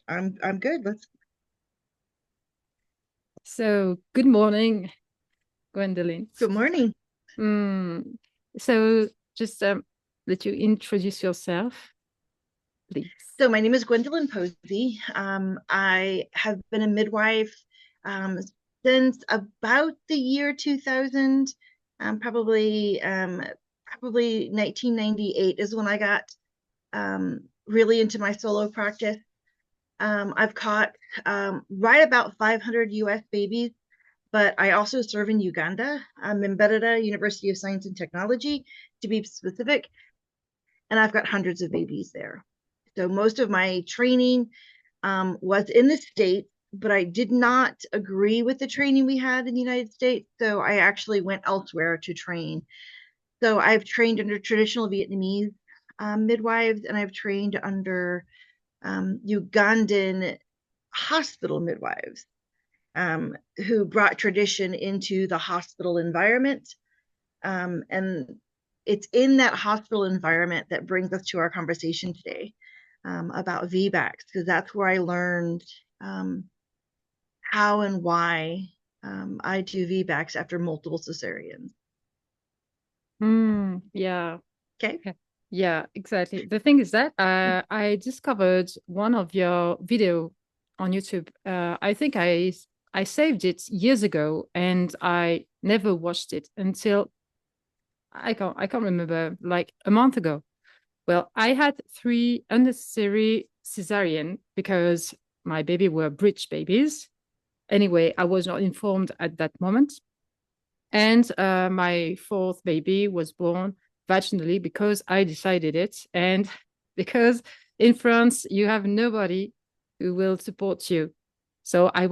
I'm good. Let's. So, good morning, Gwendolyn. Good morning. Mm, so, just let you introduce yourself, please. So my name is Gwendolyn Posey. I have been a midwife um, since about the year 2000. Probably 1998 is when I got really into my solo practice. I've caught right about 500 U.S. babies, but I also serve in Uganda. I'm in Mbereda, University of Science and Technology, to be specific, and I've got hundreds of babies there. So most of my training was in the States, but I did not agree with the training we had in the United States. So I actually went elsewhere to train. So I've trained under traditional Vietnamese midwives, and I've trained under Ugandan hospital midwives who brought tradition into the hospital environment. And it's in that hospital environment that brings us to our conversation today about VBACs, because that's where I learned um, how and why I do VBACs after multiple cesareans. Yeah, Okay. okay. Yeah, exactly. The thing is that I discovered one of your video on YouTube. I think I saved it years ago, and I never watched it until I can't remember, like a month ago. Well, I had three unnecessary cesarean because my baby were breech babies. Anyway, I was not informed at that moment. And my fourth baby was born vaginally because I decided it. And because in France, you have nobody who will support you. So I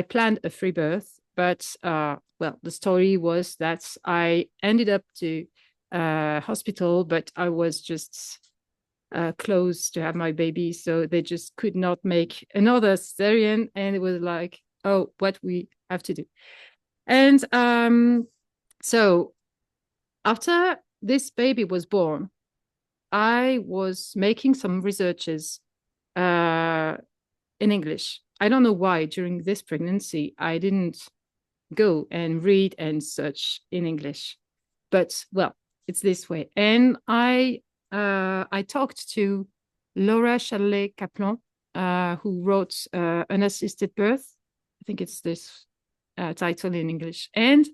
planned a free birth, but well, the story was that I ended up to hospital, but I was just close to have my baby. So they just could not make another cesarean. And it was like, oh, what we have to do. And so after this baby was born, I was making some researches uh, in English. I don't know why during this pregnancy I didn't go and read and search in English, but well, it's this way. And I talked to Laura Chalet Kaplan, who wrote An Assisted Birth. I think it's this title in English. And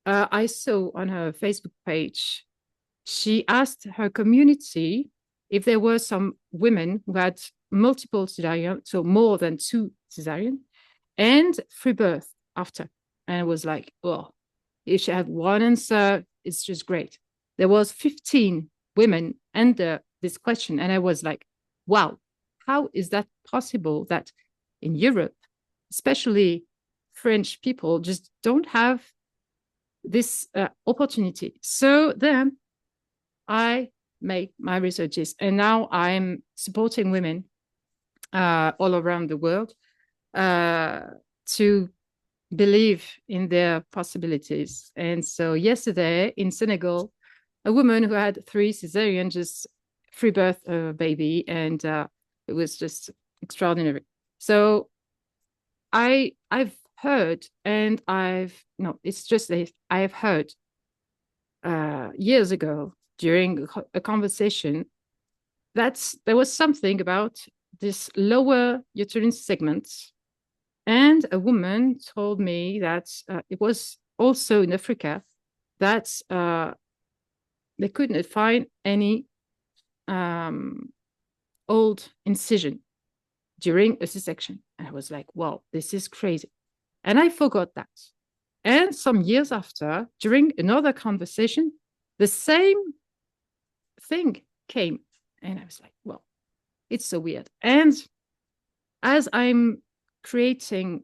I saw on her Facebook page, she asked her community if there were some women who had multiple cesarean, so more than two cesarean, and free birth after. And I was like, oh, if she had one answer, it's just great. There was 15 women under this question. And I was like, wow, how is that possible that in Europe, especially French people, just don't have this opportunity? So then I made my researches, and now I'm supporting women all around the world uh, to believe in their possibilities. And so yesterday in Senegal, a woman who had three cesarean just free birth a baby, and it was just extraordinary. So I've heard, and I've no, it's just that I've heard years ago during a conversation that there was something about this lower uterine segment. And a woman told me that it was also in Africa that they couldn't find any um, old incision during a C-section. And I was like, wow, this is crazy. And I forgot that. And some years after, during another conversation, the same thing came. And I was like, well, it's so weird. And as I'm creating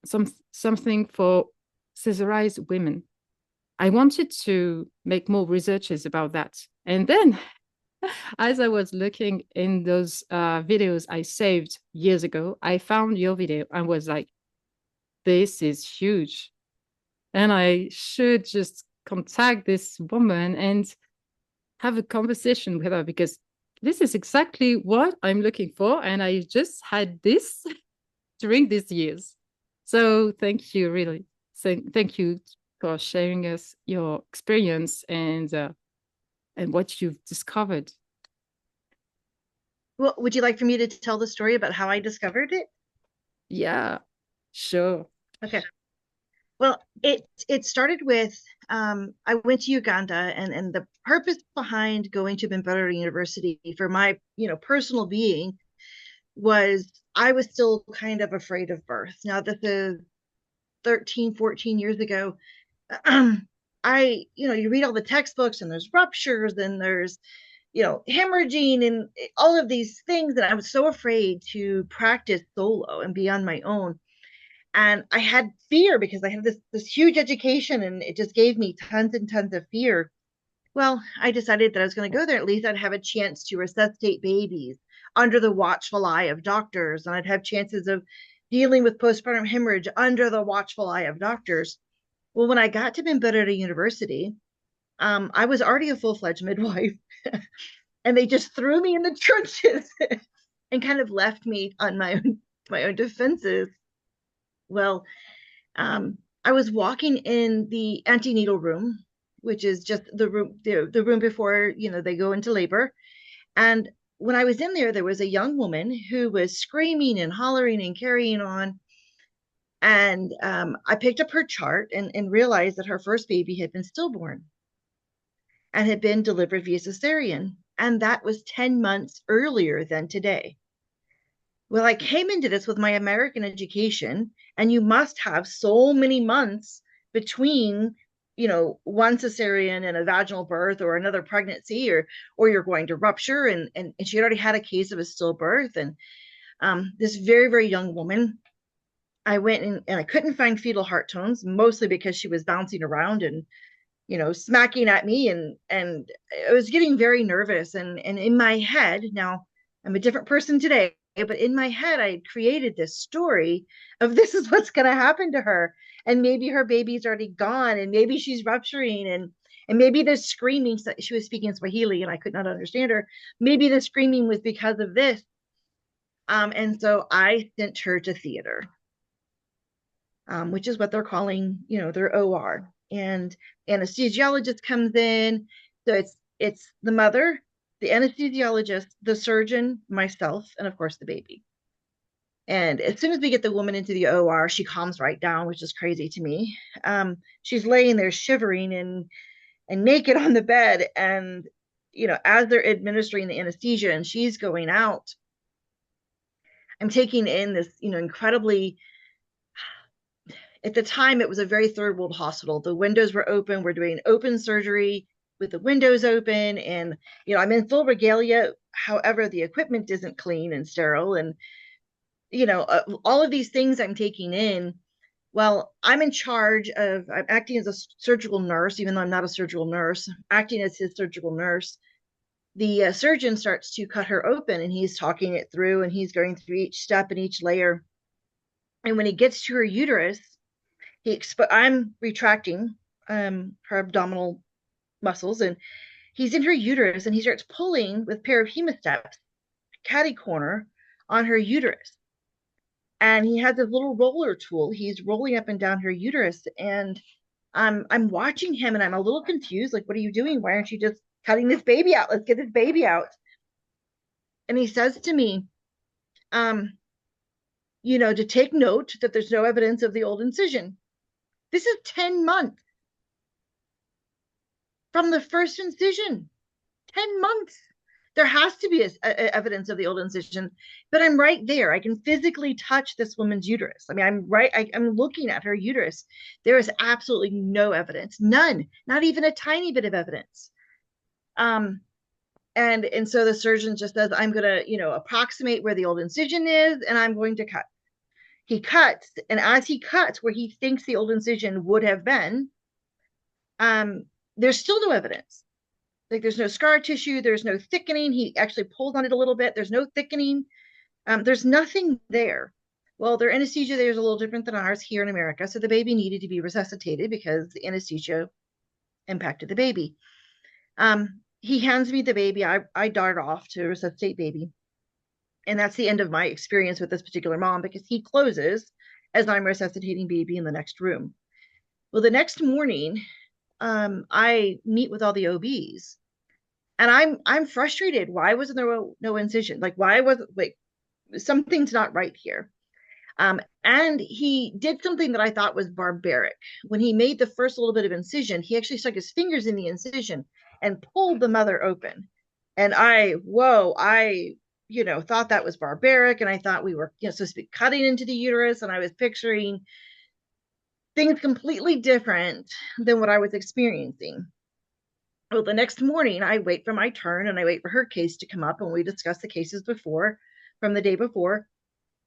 something for caesarized women, I wanted to make more researches about that. And then as I was looking in those videos I saved years ago, I found your video and was like, this is huge. And I should just contact this woman and have a conversation with her because this is exactly what I'm looking for. And I just had this during these years. So thank you, really. So thank you for sharing us your experience and what you've discovered. Well, would you like for me to tell the story about how I discovered it? Yeah, sure. Okay. Well, it started with I went to Uganda, and the purpose behind going to Mbarara University for my personal being was I was still kind of afraid of birth. Now this is 13, 14 years ago. You read all the textbooks and there's ruptures and there's hemorrhaging and all of these things, and I was so afraid to practice solo and be on my own. And I had fear because I had this huge education and it just gave me tons and tons of fear. Well, I decided that I was going to go there. At least I'd have a chance to resuscitate babies under the watchful eye of doctors, and I'd have chances of dealing with postpartum hemorrhage under the watchful eye of doctors. Well, when I got to Mbarara University, I was already a full-fledged midwife, and they just threw me in the trenches and kind of left me on my own defenses. Well, I was walking in the antenatal room, which is just the room before they go into labor. And when I was in there, there was a young woman who was screaming and hollering and carrying on. And I picked up her chart and realized that her first baby had been stillborn and had been delivered via cesarean. And that was 10 months earlier than today. Well, I came into this with my American education, and you must have so many months between, one cesarean and a vaginal birth or another pregnancy, or you're going to rupture. And she already had a case of a stillbirth. And this very, very young woman, I went and I couldn't find fetal heart tones, mostly because she was bouncing around and smacking at me, and I was getting very nervous. And in my head, now I'm a different person today, but in my head, I created this story of this is what's going to happen to her, and maybe her baby's already gone, and maybe she's rupturing, and maybe the screaming. She was speaking Swahili, and I could not understand her. Maybe the screaming was because of this. And so I sent her to theater, which is what they're calling, their OR. And anesthesiologist comes in. So it's the mother, the anesthesiologist, the surgeon, myself, and of course the baby. And as soon as we get the woman into the OR, she calms right down, which is crazy to me. She's laying there shivering and naked on the bed. And, as they're administering the anesthesia and she's going out, I'm taking in this, incredibly, at the time, it was a very third world hospital. The windows were open. We're doing open surgery with the windows open. And, I'm in full regalia. However, the equipment isn't clean and sterile. And, all of these things I'm taking in. Well, I'm acting as a surgical nurse, even though I'm not a surgical nurse, acting as his surgical nurse. The surgeon starts to cut her open, and he's talking it through, and he's going through each step and each layer. And when he gets to her uterus, I'm retracting her abdominal muscles, and he's in her uterus, and he starts pulling with a pair of hemosteps, catty corner, on her uterus. And he has this little roller tool. He's rolling up and down her uterus, and I'm watching him, and I'm a little confused. Like, what are you doing? Why aren't you just cutting this baby out? Let's get this baby out. And he says to me, to take note that there's no evidence of the old incision. This is 10 months from the first incision. 10 months. There has to be evidence of the old incision, but I'm right there. I can physically touch this woman's uterus. I mean, I'm looking at her uterus. There is absolutely no evidence, none, not even a tiny bit of evidence. And so the surgeon just says, I'm going to, approximate where the old incision is, and I'm going to cut. He cuts, and as he cuts where he thinks the old incision would have been, there's still no evidence. Like, there's no scar tissue, there's no thickening. He actually pulls on it a little bit. There's no thickening. There's nothing there. Well, their anesthesia there is a little different than ours here in America. So the baby needed to be resuscitated because the anesthesia impacted the baby. he hands me the baby. I dart off to resuscitate baby. And that's the end of my experience with this particular mom, because he closes as I'm resuscitating baby in the next room. Well, the next morning, I meet with all the OBs, and I'm frustrated. Why wasn't there no incision? Like, why was it like something's not right here? And he did something that I thought was barbaric. When he made the first little bit of incision, he actually stuck his fingers in the incision and pulled the mother open. And I thought that was barbaric. And I thought we were, supposed to be cutting into the uterus. And I was picturing things completely different than what I was experiencing. Well, the next morning, I wait for my turn and I wait for her case to come up, and we discuss the cases before from the day before.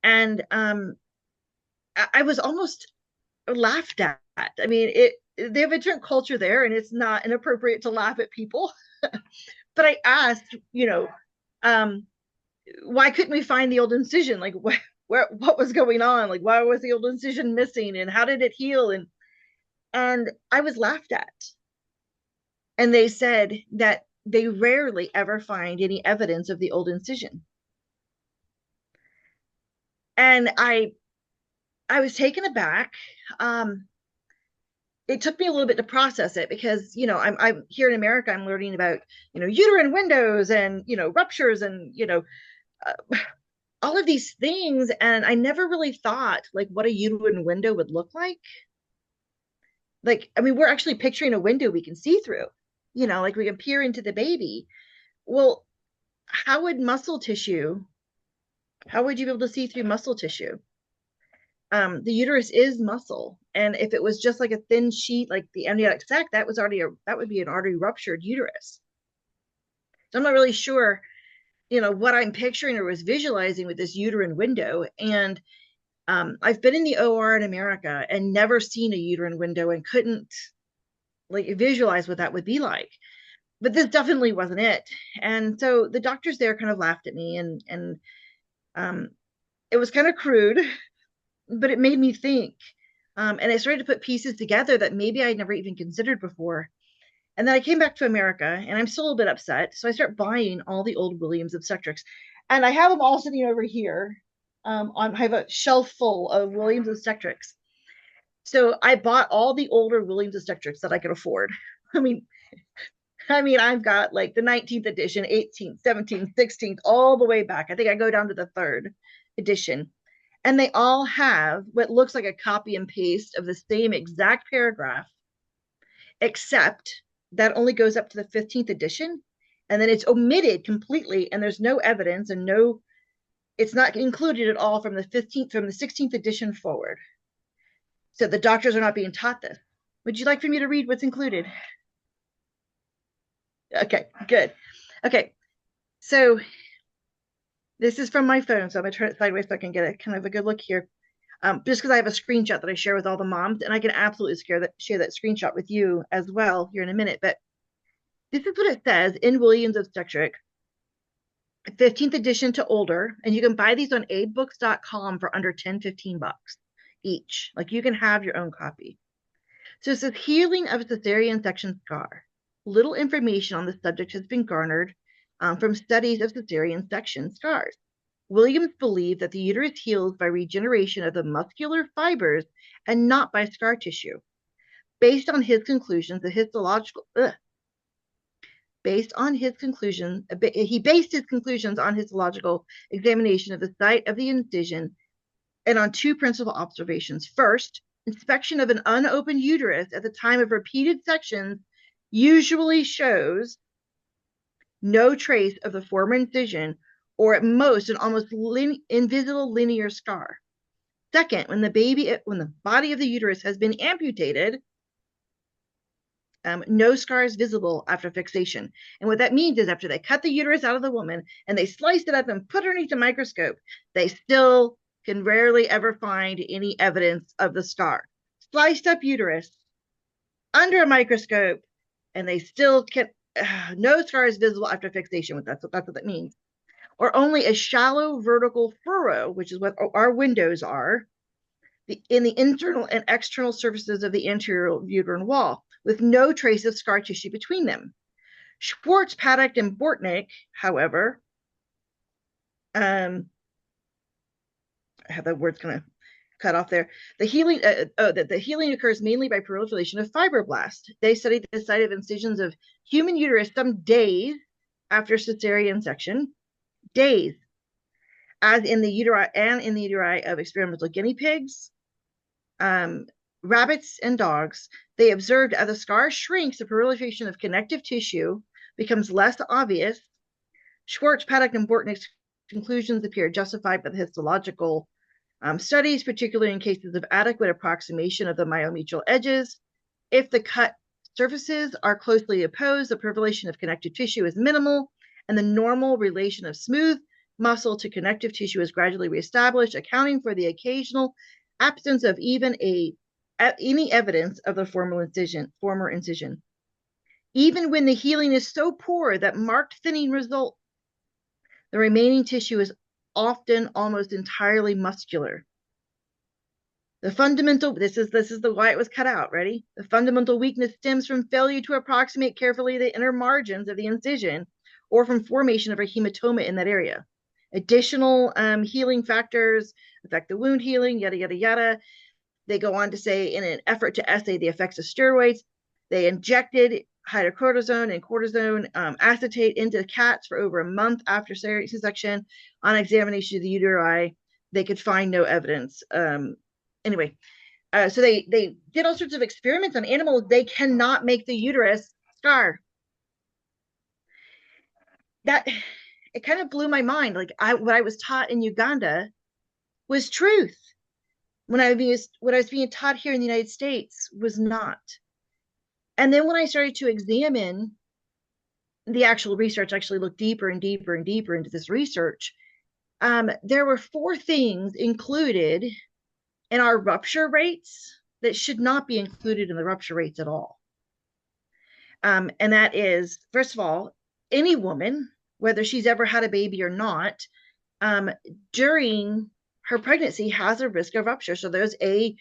And I was almost laughed at. I mean, they have a different culture there, and it's not inappropriate to laugh at people. But I asked, why couldn't we find the old incision? Like, what was going on? Like, why was the old incision missing, and how did it heal? And I was laughed at. And they said that they rarely ever find any evidence of the old incision. And I was taken aback. It took me a little bit to process it, because I'm here in America. I'm learning about uterine windows and ruptures and all of these things, and I never really thought like what a uterine window would look like. Like, I mean, we're actually picturing a window we can see through, like we can peer into the baby. Well, how would you be able to see through muscle tissue? The uterus is muscle, and if it was just like a thin sheet like the amniotic sac, that would be an already ruptured uterus. So I'm not really sure what I'm picturing or was visualizing with this uterine window. And I've been in the OR in America and never seen a uterine window, and couldn't like visualize what that would be like. But this definitely wasn't it. And so the doctors there kind of laughed at me, and it was kind of crude, but it made me think. And I started to put pieces together that maybe I'd never even considered before. And then I came back to America, and I'm still a little bit upset. So I start buying all the old Williams obstetrics, and I have them all sitting over here. I have a shelf full of Williams obstetrics. So I bought all the older Williams obstetrics that I could afford. I mean, I've got like the 19th edition, 18th, 17th, 16th, all the way back. I think I go down to the third edition. And they all have what looks like a copy and paste of the same exact paragraph, except that only goes up to the 15th edition. And then it's omitted completely, and there's no evidence, and it's not included at all from the 16th edition forward. So the doctors are not being taught this. Would you like for me to read what's included? Okay, good. Okay, so this is from my phone, so I'm gonna turn it sideways so I can get a kind of a good look here. Just because I have a screenshot that I share with all the moms, and I can absolutely share that screenshot with you as well here in a minute. But this is what it says in Williams Obstetric, 15th edition to older, and you can buy these on aidbooks.com for under 10, 15 bucks each. Like, you can have your own copy. So it says healing of cesarean section scar. Little information on the subject has been garnered from studies of cesarean section scars. Williams believed that the uterus heals by regeneration of the muscular fibers and not by scar tissue. Based on his conclusions, he based his conclusions on histological examination of the site of the incision and on two principal observations. First, inspection of an unopened uterus at the time of repeated sections usually shows no trace of the former incision, or at most an almost invisible linear scar. Second, when the body of the uterus has been amputated, no scar is visible after fixation. And what that means is, after they cut the uterus out of the woman and they sliced it up and put it underneath a microscope, they still can rarely ever find any evidence of the scar. Sliced up uterus under a microscope, and they still can no scar is visible after fixation. That's what that means. Or only a shallow vertical furrow, which is what our windows are, in the internal and external surfaces of the anterior uterine wall, with no trace of scar tissue between them. Schwartz, Paddock, and Bortnick, however, I have the words kind of cut off there. The healing occurs mainly by proliferation of fibroblasts. They studied the site of incisions of human uterus some days after cesarean section, days, as in the uteri of experimental guinea pigs, rabbits, and dogs. They observed as the scar shrinks, the proliferation of connective tissue becomes less obvious. Schwartz, Paddock, and Bortnick's conclusions appear justified by the histological studies, particularly in cases of adequate approximation of the myometrial edges. If the cut surfaces are closely opposed, the proliferation of connective tissue is minimal, and the normal relation of smooth muscle to connective tissue is gradually reestablished, accounting for the occasional absence of even any evidence of the former incision. Even when the healing is so poor that marked thinning results, the remaining tissue is often almost entirely muscular. The fundamental, this is the why it was cut out, ready? The fundamental weakness stems from failure to approximate carefully the inner margins of the incision or from formation of a hematoma in that area. Additional healing factors affect the wound healing, yada, yada, yada. They go on to say, in an effort to assay the effects of steroids, they injected hydrocortisone and cortisone acetate into cats for over a month after C-section. On examination of the uteri, they could find no evidence. Anyway, so they did all sorts of experiments on animals. They cannot make the uterus scar. That, it kind of blew my mind. Like, what I was taught in Uganda was truth. What I was being taught here in the United States was not. And then when I started to examine the actual research, actually look deeper and deeper and deeper into this research, there were 4 things included in our rupture rates that should not be included in the rupture rates at all. And that is, first of all, any woman, whether she's ever had a baby or not, during her pregnancy has a risk of rupture. So there's a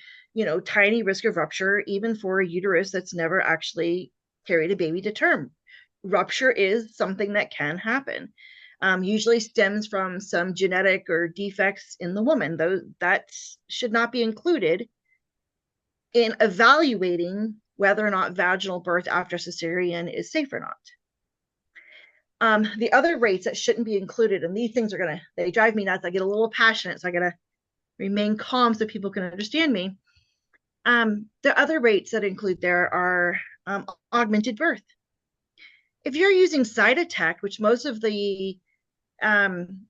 tiny risk of rupture, even for a uterus that's never actually carried a baby to term. Rupture is something that can happen. Usually stems from some genetic or defects in the woman. That should not be included in evaluating whether or not vaginal birth after cesarean is safe or not. The other rates that shouldn't be included, and these things they drive me nuts. I get a little passionate, so I gotta remain calm so people can understand me. The other rates that include there are augmented birth. If you're using Cytotec, which most of the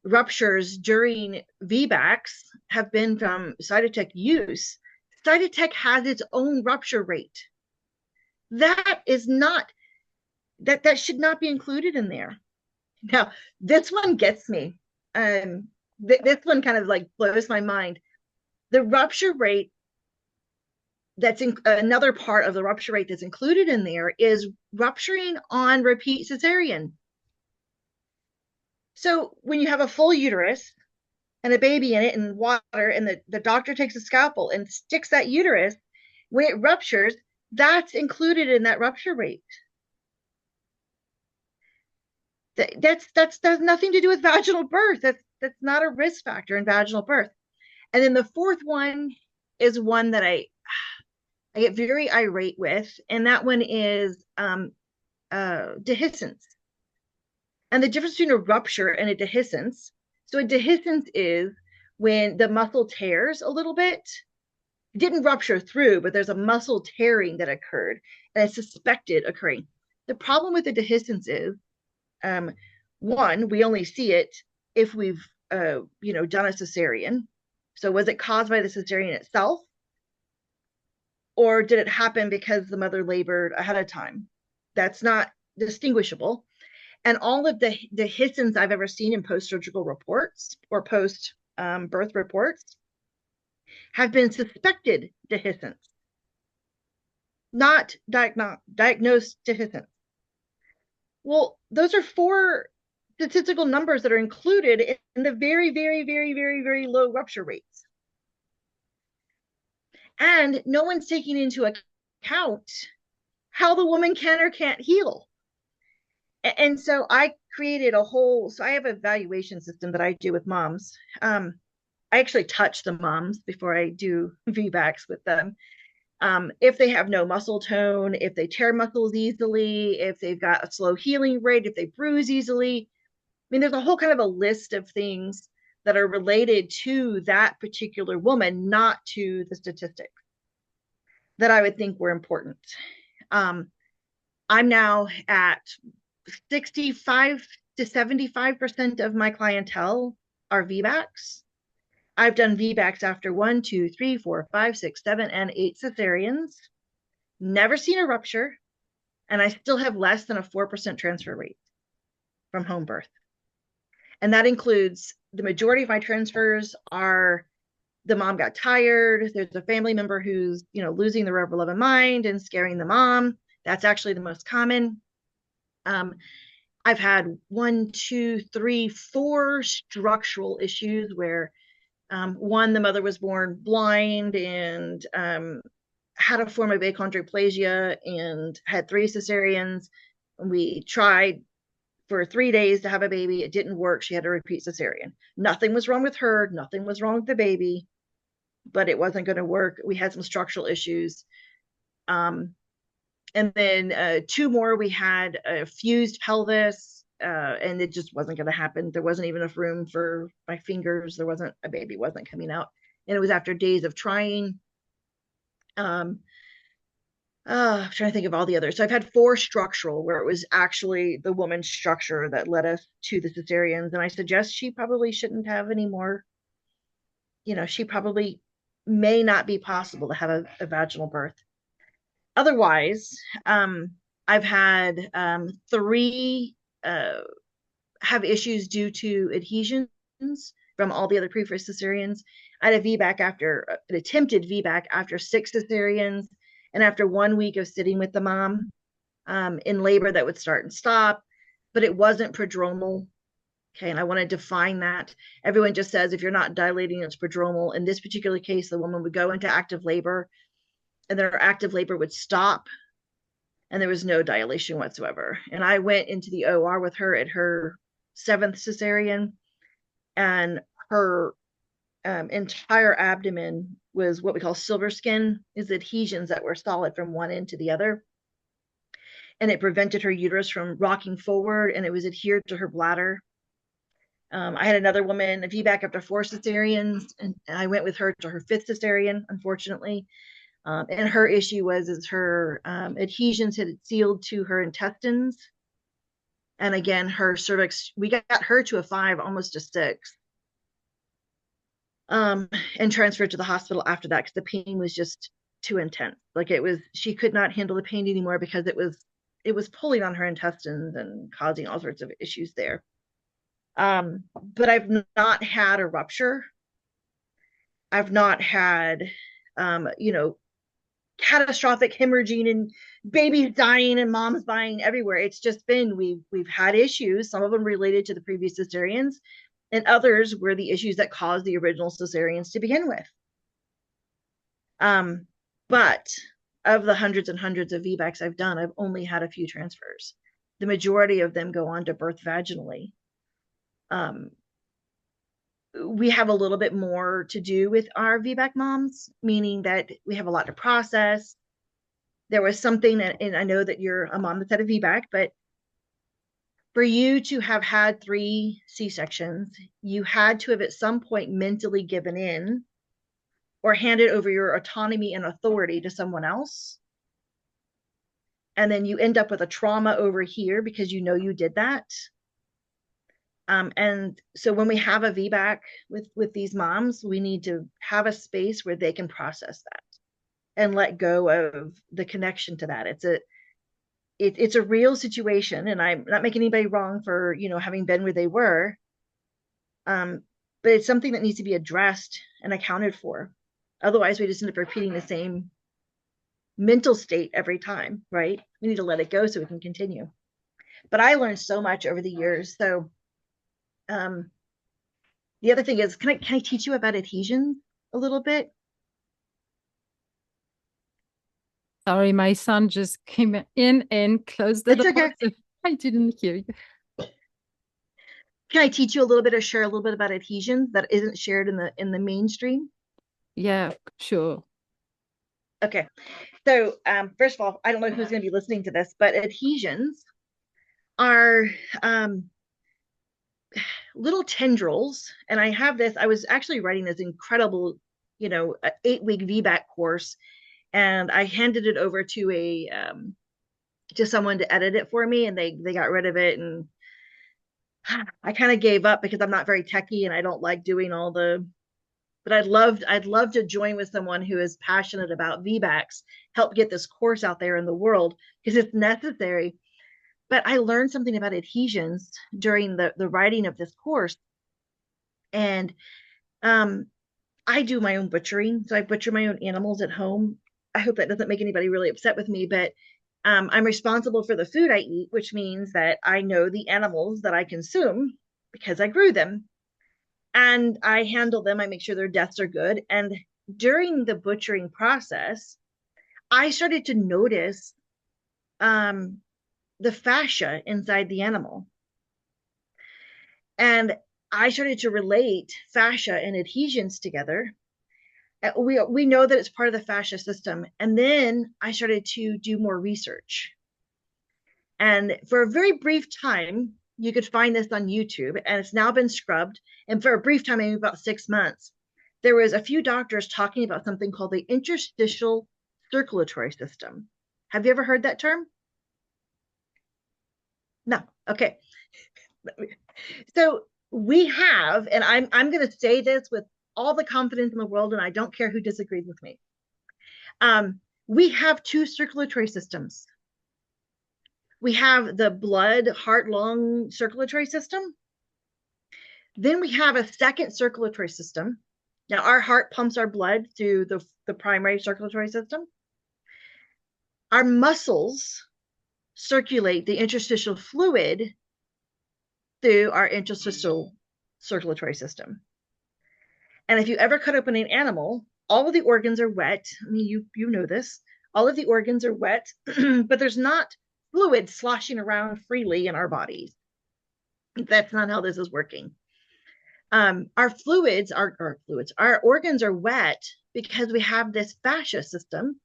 ruptures during VBACs have been from Cytotec use, Cytotec has its own rupture rate. That should not be included in there. Now, this one gets me. This one kind of like blows my mind. The rupture rate, that's another part of the rupture rate that's included in there, is rupturing on repeat cesarean. So when you have a full uterus and a baby in it and water, and the doctor takes a scalpel and sticks that uterus, when it ruptures, that's included in that rupture rate. That's has nothing to do with vaginal birth. That's not a risk factor in vaginal birth. And then the fourth one is one that I get very irate with, and that one is dehiscence. And the difference between a rupture and a dehiscence. So a dehiscence is when the muscle tears a little bit. It didn't rupture through, but there's a muscle tearing that occurred, and it's suspected occurring. The problem with the dehiscence is, one, we only see it if we've done a cesarean. So was it caused by the cesarean itself, or did it happen because the mother labored ahead of time? That's not distinguishable. And all of the dehiscence I've ever seen in post-surgical reports or post-birth reports have been suspected dehiscence, not diagnosed dehiscence. Well, those are 4 statistical numbers that are included in the very, very, very, very, very low rupture rates. And no one's taking into account how the woman can or can't heal. And so I created so I have an evaluation system that I do with moms. I actually touch the moms before I do VBACs with them. If they have no muscle tone, if they tear muscles easily, if they've got a slow healing rate, if they bruise easily. I mean, there's a whole kind of a list of things that are related to that particular woman, not to the statistics that I would think were important. I'm now at 65 to 75% of my clientele are VBACs. I've done VBACs after 1, 2, 3, 4, 5, 6, 7, and 8 cesareans. Never seen a rupture, and I still have less than a 4% transfer rate from home birth. And that includes the majority of my transfers are the mom got tired. There's a family member who's, losing their ever loving mind and scaring the mom. That's actually the most common. I've had 1, 2, 3, 4 structural issues where one, the mother was born blind and had a form of achondroplasia and had 3 cesareans. We tried for 3 days to have a baby. It didn't work. She had to repeat cesarean. Nothing was wrong with her. Nothing was wrong with the baby, but it wasn't going to work. We had some structural issues. And then 2 more, we had a fused pelvis, and it just wasn't going to happen. There wasn't even enough room for my fingers. A baby wasn't coming out. And it was after days of trying. I'm trying to think of all the others. So I've had 4 structural where it was actually the woman's structure that led us to the cesareans. And I suggest she probably shouldn't have any more. She probably may not be possible to have a vaginal birth. Otherwise, I've had 3 have issues due to adhesions from all the other previous cesareans. I had an attempted VBAC after 6 cesareans, and after 1 week of sitting with the mom in labor that would start and stop, but it wasn't prodromal. Okay, and I want to define that. Everyone just says if you're not dilating, it's prodromal. In this particular case, the woman would go into active labor, and then her active labor would stop, and there was no dilation whatsoever. And I went into the OR with her at her 7th cesarean, and her entire abdomen was what we call silver skin, is adhesions that were solid from one end to the other. And it prevented her uterus from rocking forward, and it was adhered to her bladder. I had another woman, a VBAC after 4 cesareans, and I went with her to her 5th cesarean, unfortunately. And her issue was her adhesions had sealed to her intestines. And again, her cervix, we got her to a 5, almost a 6. And transferred to the hospital after that because the pain was just too intense. Like she could not handle the pain anymore because it was pulling on her intestines and causing all sorts of issues there. But I've not had a rupture. I've not had, catastrophic hemorrhaging and babies dying and moms dying everywhere. It's just been, we've had issues, some of them related to the previous cesareans, and others were the issues that caused the original cesareans to begin with. But of the hundreds and hundreds of VBACs I've done, I've only had a few transfers. The majority of them go on to birth vaginally. We have a little bit more to do with our VBAC moms, meaning that we have a lot to process. There was something, and I know that you're a mom that's had a VBAC, but for you to have had 3 C-sections, you had to have at some point mentally given in or handed over your autonomy and authority to someone else. And then you end up with a trauma over here because you did that. And so when we have a VBAC with these moms, we need to have a space where they can process that and let go of the connection to that. It's a real situation, and I'm not making anybody wrong for, having been where they were. But it's something that needs to be addressed and accounted for. Otherwise, we just end up repeating the same mental state every time, right? We need to let it go so we can continue. But I learned so much over the years. So the other thing is, can I teach you about adhesions a little bit? Sorry, my son just came in and closed the door. Okay. I didn't hear you. Can I teach you a little bit or share a little bit about adhesions that isn't shared in the mainstream? Yeah, sure. Okay. So first of all, I don't know who's going to be listening to this, but adhesions are um, little tendrils. And I have this, I was actually writing this incredible, 8-week VBAC course, and I handed it over to someone to edit it for me, and they got rid of it. And I kind of gave up because I'm not very techy and I don't like doing all the, but I'd love to join with someone who is passionate about VBACs, help get this course out there in the world because it's necessary. But I learned something about adhesions during the writing of this course. And um, I do my own butchering. So I butcher my own animals at home. I hope that doesn't make anybody really upset with me, but I'm responsible for the food I eat, which means that I know the animals that I consume because I grew them and I handle them. I make sure their deaths are good. And during the butchering process, I started to notice um, the fascia inside the animal. And I started to relate fascia and adhesions together. We know that it's part of the fascia system. And then I started to do more research. And for a very brief time, you could find this on YouTube, and it's now been scrubbed. And for a brief time, maybe about 6 months, there was a few doctors talking about something called the interstitial circulatory system. Have you ever heard that term? No. Okay. So we have, and I'm going to say this with all the confidence in the world, and I don't care who disagrees with me. We have two circulatory systems. We have the blood, heart, lung circulatory system. Then we have a second circulatory system. Now, our heart pumps our blood through the primary circulatory system. Our muscles circulate the interstitial fluid through our interstitial circulatory system. And if you ever cut open an animal, all of the organs are wet. I mean, you know this. All of the organs are wet, but there's not fluid sloshing around freely in our bodies. That's not how this is working. Our organs are wet because we have this fascia system,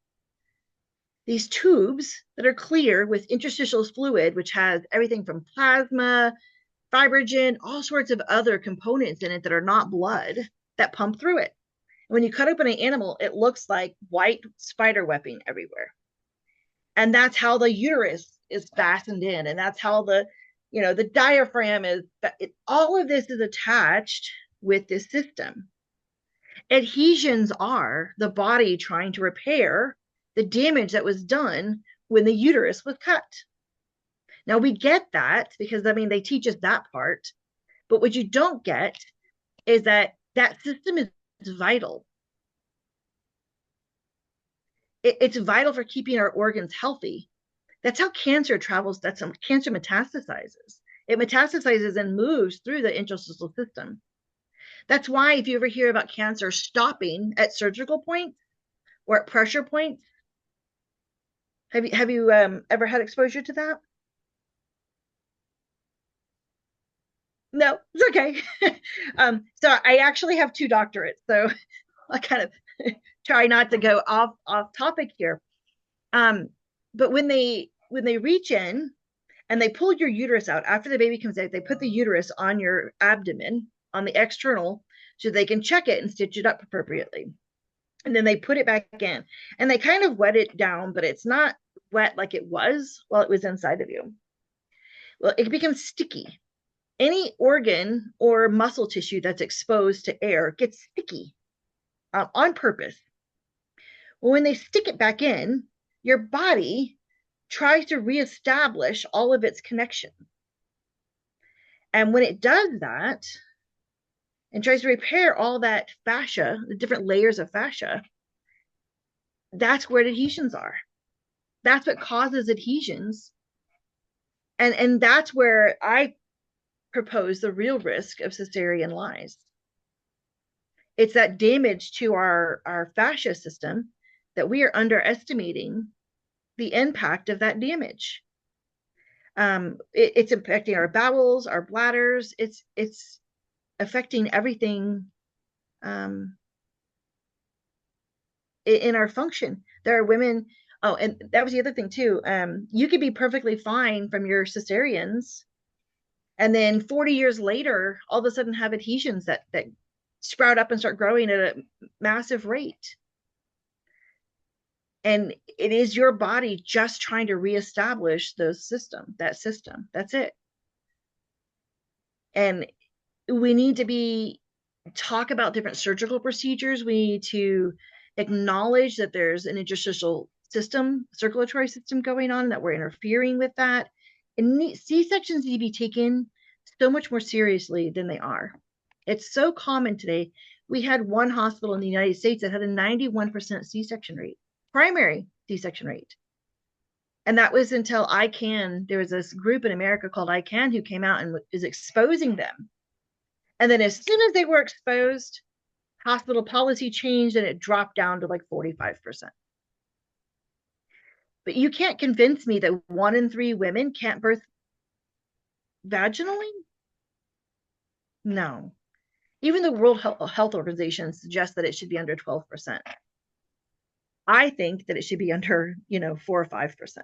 these tubes that are clear with interstitial fluid, which has everything from plasma, fibrogen, all sorts of other components in it that are not blood that pump through it. When you cut open an animal, it looks like white spider webbing everywhere. And that's how the uterus is fastened in. And that's how the diaphragm is. All of this is attached with this system. Adhesions are the body trying to repair the damage that was done when the uterus was cut. Now we get that because they teach us that part, but what you don't get is that system is vital. It's vital for keeping our organs healthy. That's how cancer travels. That's how cancer metastasizes. It metastasizes and moves through the interstitial system. That's why if you ever hear about cancer stopping at surgical points or at pressure points, have you ever had exposure to that? No, it's okay. So I actually have 2 doctorates, so I kind of try not to go off topic here. But when they reach in and they pull your uterus out after the baby comes out, they put the uterus on your abdomen on the external so they can check it and stitch it up appropriately. And then they put it back in and they kind of wet it down, but it's not wet like it was while it was inside of you. Well, it becomes sticky. Any organ or muscle tissue that's exposed to air gets sticky on purpose. Well, when they stick it back in, your body tries to reestablish all of its connections. And when it does that and tries to repair all that fascia, the different layers of fascia, that's where adhesions are. That's what causes adhesions. And that's where I propose the real risk of cesarean lies. It's that damage to our fascia system that we are underestimating the impact of that damage. It's affecting our bowels, our bladders. It's affecting everything in our function. There are women. Oh, and that was the other thing too. You could be perfectly fine from your cesareans, and then 40 years later, all of a sudden have adhesions that sprout up and start growing at a massive rate. And it is your body just trying to reestablish that system. That's it. And we need to talk about different surgical procedures. We need to acknowledge that there's an interstitial system, circulatory system going on, that we're interfering with that. And C-sections need to be taken so much more seriously than they are. It's so common today. We had one hospital in the United States that had a 91% C-section rate, primary C-section rate. And that was until ICANN, there was this group in America called ICANN who came out and is exposing them. And then as soon as they were exposed, hospital policy changed and it dropped down to like 45%. But you can't convince me that 1 in 3 women can't birth vaginally. No. Even the World Health Organization suggests that it should be under 12%. I think that it should be under, 4 or 5%.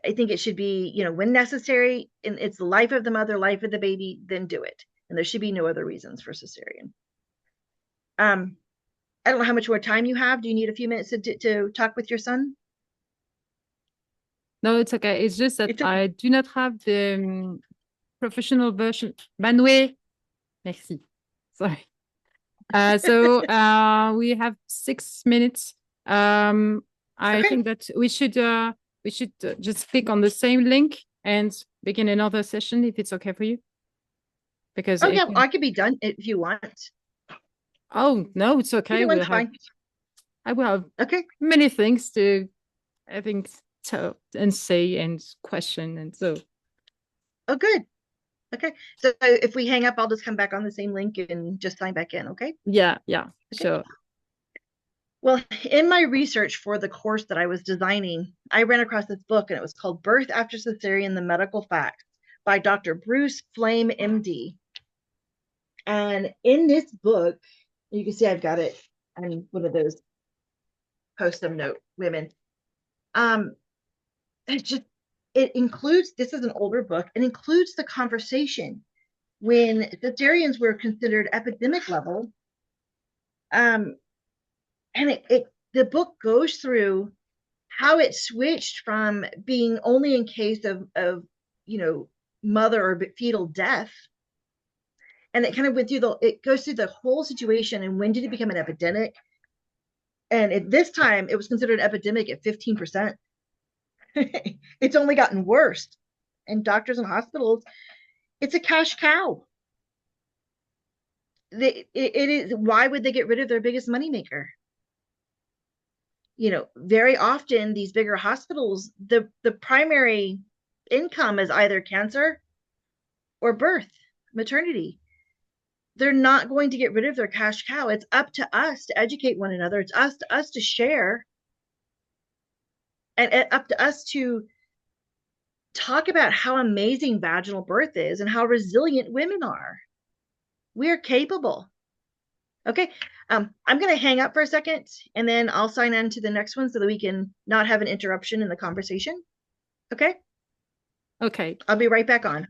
I think it should be, when necessary, and it's the life of the mother, life of the baby, then do it. And there should be no other reasons for cesarean. I don't know how much more time you have. Do you need a few minutes to talk with your son? No, it's okay. It's just that I do not have the professional version. Manoué, merci. Sorry. So we have 6 minutes. I think that we should just click on the same link and begin another session if it's okay for you. Because I could be done if you want. Oh no, it's okay. I will have many things to, I think, tell and say and question, and so. Oh, good. Okay, so if we hang up, I'll just come back on the same link and just sign back in. Okay. Yeah. Okay. Sure. Well, in my research for the course that I was designing, I ran across this book, and it was called Birth After Cesarean: The Medical Facts by Dr. Bruce Flame, MD. And in this book, you can see I've got it. I'm one of those post-it note women. It includes, this is an older book, it includes the conversation when cesareans were considered epidemic level. And the book goes through how it switched from being only in case of mother or fetal death. And it kind of it goes through the whole situation and when did it become an epidemic? And at this time, it was considered an epidemic at 15%. It's only gotten worse. And doctors and hospitals, it's a cash cow. It is. Why would they get rid of their biggest moneymaker? Very often these bigger hospitals, the primary income is either cancer or birth, maternity. They're not going to get rid of their cash cow. It's up to us to educate one another. It's us to share, and up to us to talk about how amazing vaginal birth is and how resilient women are. We're capable. Okay. I'm going to hang up for a second and then I'll sign in to the next one so that we can not have an interruption in the conversation. Okay. Okay. I'll be right back on.